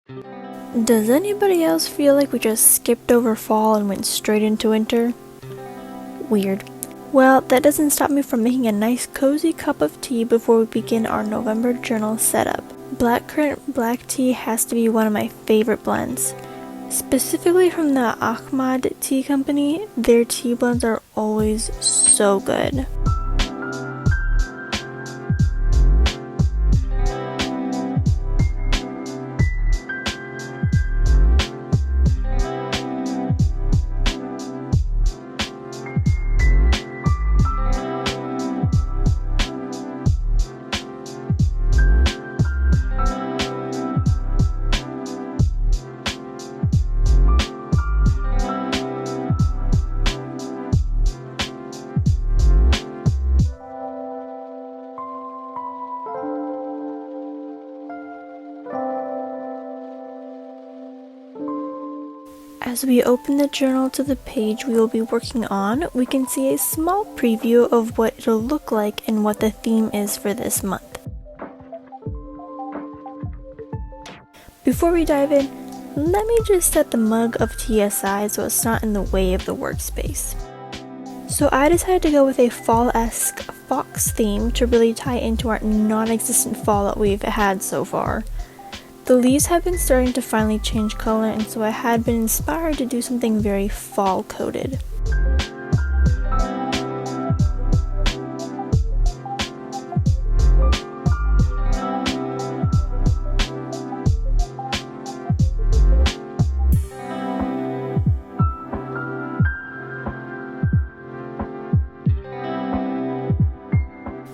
Does anybody else feel like we just skipped over fall and went straight into winter? Weird. Well, that doesn't stop me from making a nice cozy cup of tea before we begin our November journal setup. Blackcurrant black tea has to be one of my favorite blends. Specifically from the Ahmad Tea Company, their tea blends are always so good. As we open the journal to the page we will be working on, we can see a small preview of what it'll look like and what the theme is for this month. Before we dive in, let me just set the mug of tea aside so it's not in the way of the workspace. So I decided to go with a fall-esque fox theme to really tie into our non-existent fall that we've had so far. The leaves have been starting to finally change color, and so I had been inspired to do something very fall-coated.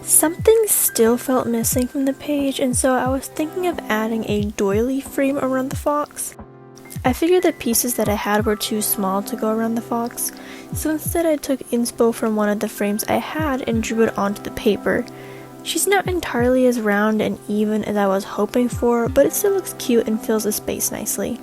Something still felt missing from the page, and so I was thinking of adding a doily frame around the fox. I figured the pieces that I had were too small to go around the fox, so instead I took inspo from one of the frames I had and drew it onto the paper. She's not entirely as round and even as I was hoping for, but it still looks cute and fills the space nicely.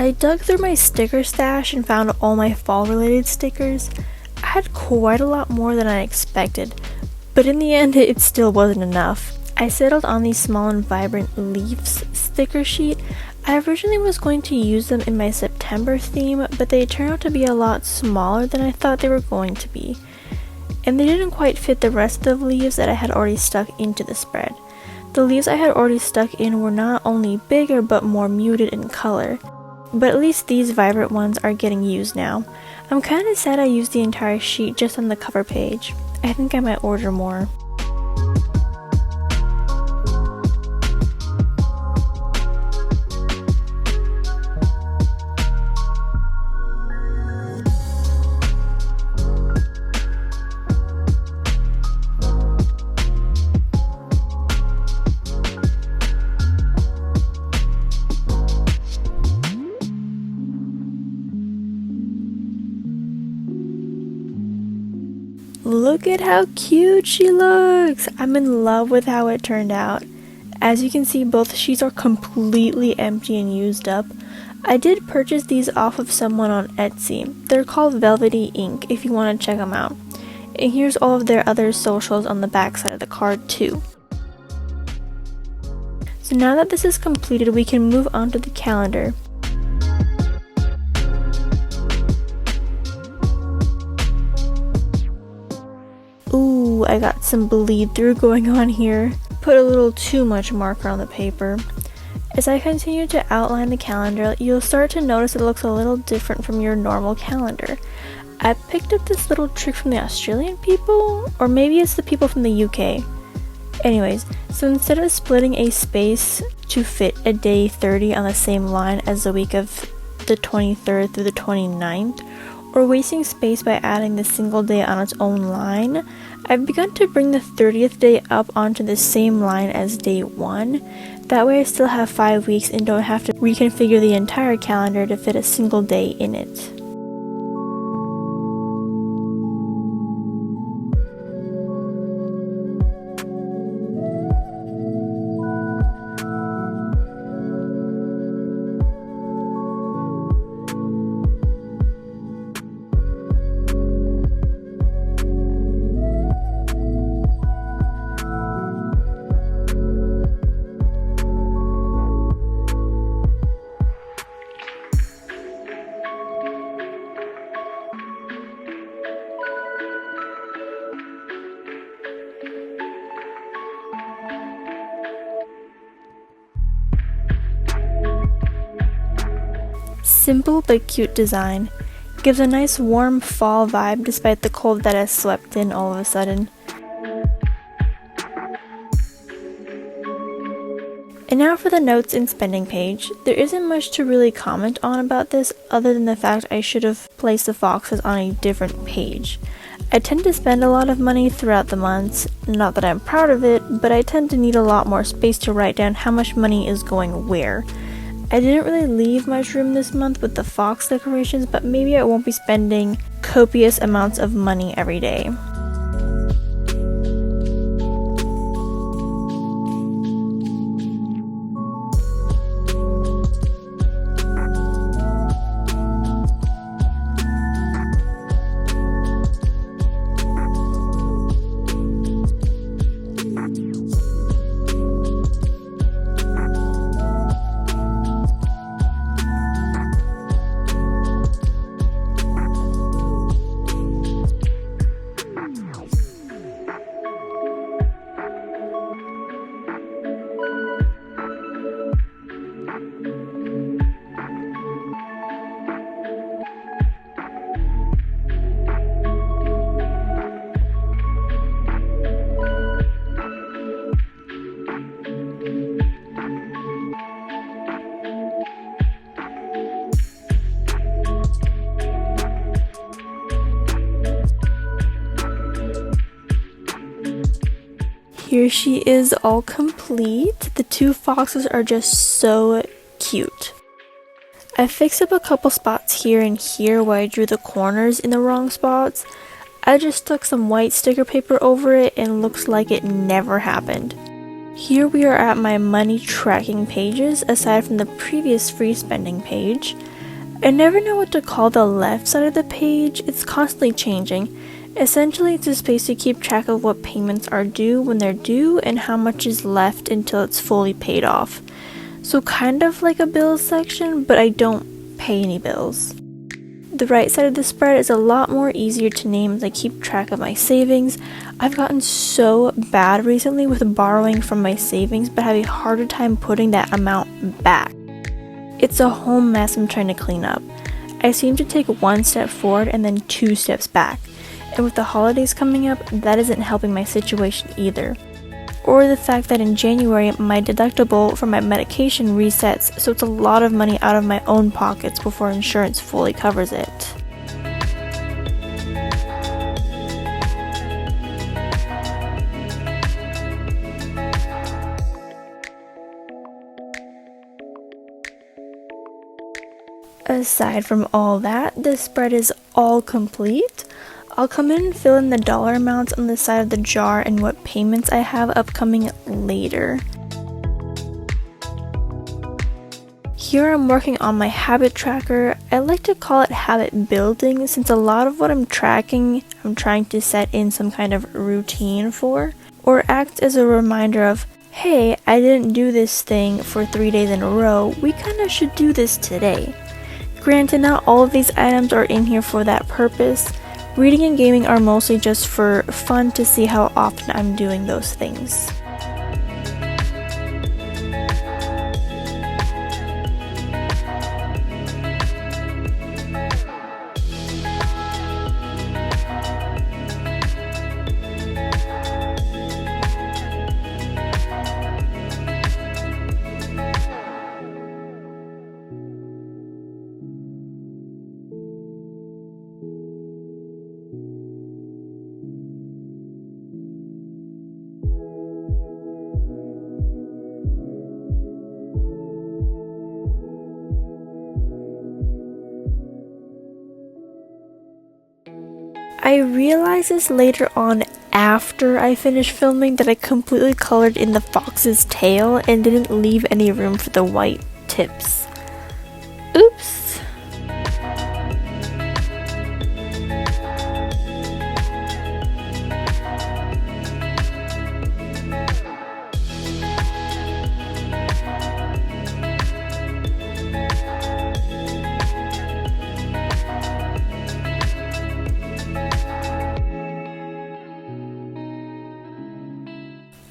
I dug through my sticker stash and found all my fall-related stickers. I had quite a lot more than I expected, but in the end it still wasn't enough. I settled on these small and vibrant leaves sticker sheet. I originally was going to use them in my September theme, but they turned out to be a lot smaller than I thought they were going to be. And they didn't quite fit the rest of the leaves that I had already stuck into the spread. The leaves I had already stuck in were not only bigger but more muted in color. But at least these vibrant ones are getting used now. I'm kinda sad I used the entire sheet just on the cover page. I think I might order more. Look at how cute she looks! I'm in love with how it turned out. As you can see, both sheets are completely empty and used up. I did purchase these off of someone on Etsy. They're called Velvety Ink if you want to check them out. And here's all of their other socials on the back side of the card too. So now that this is completed, we can move on to the calendar. Ooh, I got some bleed through going on here. Put a little too much marker on the paper. As I continue to outline the calendar, you'll start to notice it looks a little different from your normal calendar. I picked up this little trick from the Australian people, or maybe it's the people from the UK. Anyways, so instead of splitting a space to fit a day 30 on the same line as the week of the 23rd through the 29th, or wasting space by adding the single day on its own line, I've begun to bring the 30th day up onto the same line as day 1. That way I still have 5 weeks and don't have to reconfigure the entire calendar to fit a single day in it. Simple but cute design. Gives a nice warm fall vibe despite the cold that has swept in all of a sudden. And now for the notes and spending page. There isn't much to really comment on about this other than the fact I should have placed the foxes on a different page. I tend to spend a lot of money throughout the months, not that I'm proud of it, but I tend to need a lot more space to write down how much money is going where. I didn't really leave much room this month with the fox decorations, but maybe I won't be spending copious amounts of money every day. Here she is all complete. The two foxes are just so cute. I fixed up a couple spots here and here where I drew the corners in the wrong spots. I just stuck some white sticker paper over it and looks like it never happened. Here we are at my money tracking pages aside from the previous free spending page. I never know what to call the left side of the page, it's constantly changing. Essentially, it's a space to keep track of what payments are due when they're due and how much is left until it's fully paid off. So kind of like a bills section, but I don't pay any bills. The right side of the spread is a lot more easier to name as I keep track of my savings. I've gotten so bad recently with borrowing from my savings, but have a harder time putting that amount back. It's a whole mess I'm trying to clean up. I seem to take one step forward and then 2 steps back. And with the holidays coming up, that isn't helping my situation either. Or the fact that in January, my deductible for my medication resets, so it's a lot of money out of my own pockets before insurance fully covers it. Aside from all that, this spread is all complete. I'll come in and fill in the dollar amounts on the side of the jar and what payments I have upcoming later. Here I'm working on my habit tracker. I like to call it habit building since a lot of what I'm tracking I'm trying to set in some kind of routine for, or act as a reminder of, hey, I didn't do this thing for 3 days in a row, we kinda should do this today. Granted, not all of these items are in here for that purpose. Reading and gaming are mostly just for fun to see how often I'm doing those things. I realized this later on after I finished filming that I completely colored in the fox's tail and didn't leave any room for the white tips. Oops.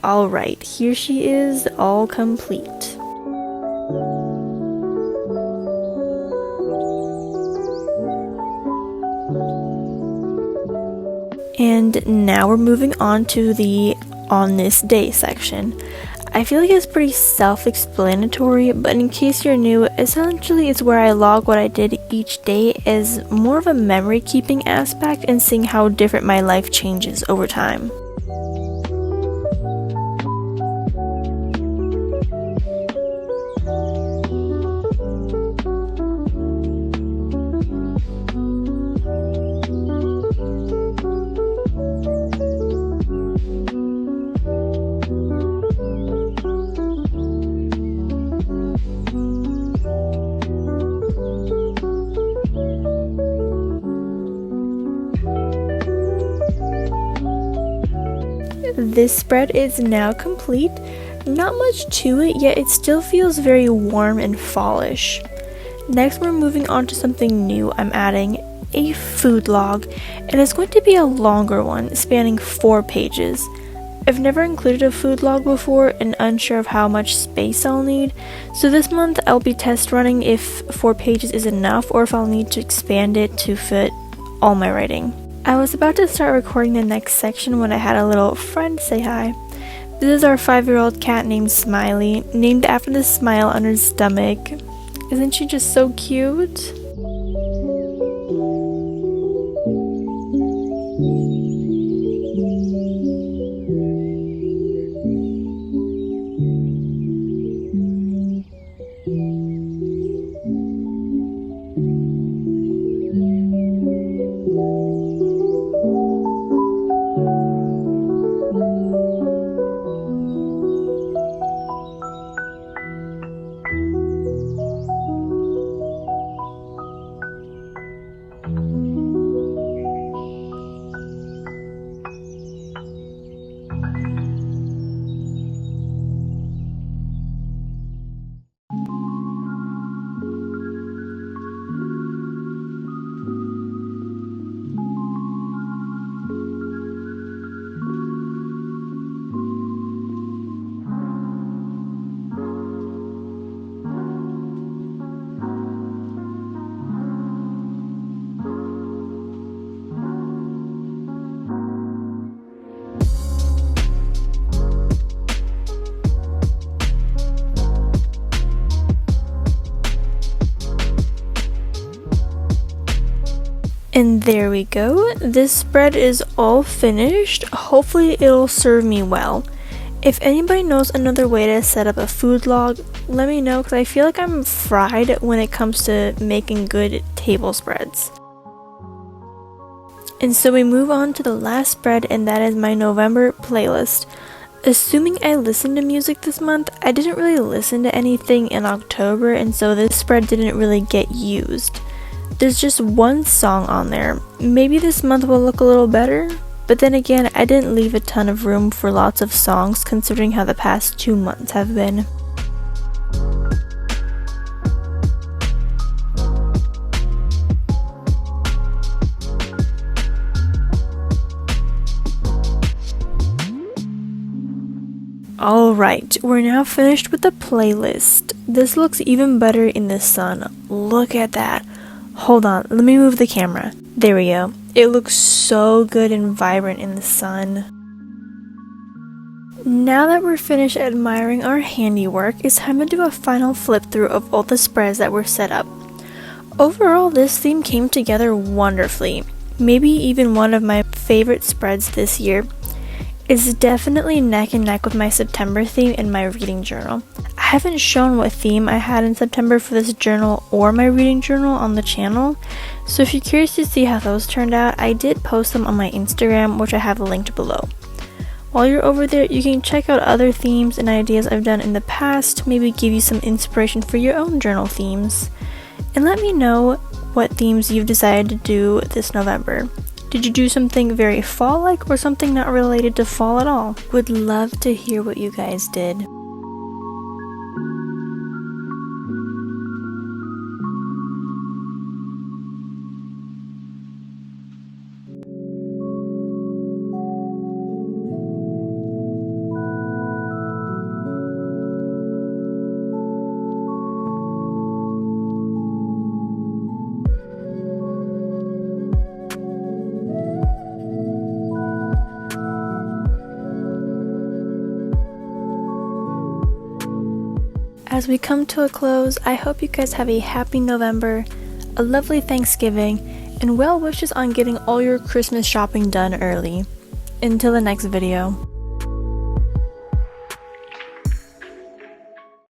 Alright, here she is, all complete. And now we're moving on to the on this day section. I feel like it's pretty self-explanatory, but in case you're new, essentially it's where I log what I did each day as more of a memory keeping aspect and seeing how different my life changes over time. This spread is now complete. Not much to it, yet it still feels very warm and fallish. Next, we're moving on to something new. I'm adding a food log, and it's going to be a longer one, spanning 4 pages. I've never included a food log before and unsure of how much space I'll need, so this month I'll be test running if 4 pages is enough or if I'll need to expand it to fit all my writing. I was about to start recording the next section when I had a little friend say hi. This is our 5-year-old cat named Smiley, named after the smile on her stomach. Isn't she just so cute? And there we go. This spread is all finished. Hopefully it'll serve me well. If anybody knows another way to set up a food log, let me know because I feel like I'm fried when it comes to making good table spreads. And so we move on to the last spread, and that is my November playlist. Assuming I listened to music this month, I didn't really listen to anything in October, and so this spread didn't really get used. There's just one song on there. Maybe this month will look a little better, but then again, I didn't leave a ton of room for lots of songs considering how the past 2 months have been. Alright, we're now finished with the playlist. This looks even better in the sun. Look at that. Hold on, let me move the camera. There we go. It looks so good and vibrant in the sun. Now that we're finished admiring our handiwork, it's time to do a final flip through of all the spreads that were set up. Overall, this theme came together wonderfully. Maybe even one of my favorite spreads this year. It's definitely neck and neck with my September theme in my reading journal. I haven't shown what theme I had in September for this journal or my reading journal on the channel, so if you're curious to see how those turned out, I did post them on my Instagram, which I have linked below. While you're over there, you can check out other themes and ideas I've done in the past, maybe give you some inspiration for your own journal themes. And let me know what themes you've decided to do this November. Did you do something very fall-like or something not related to fall at all? Would love to hear what you guys did. As we come to a close, I hope you guys have a happy November, a lovely Thanksgiving, and well wishes on getting all your Christmas shopping done early. Until the next video.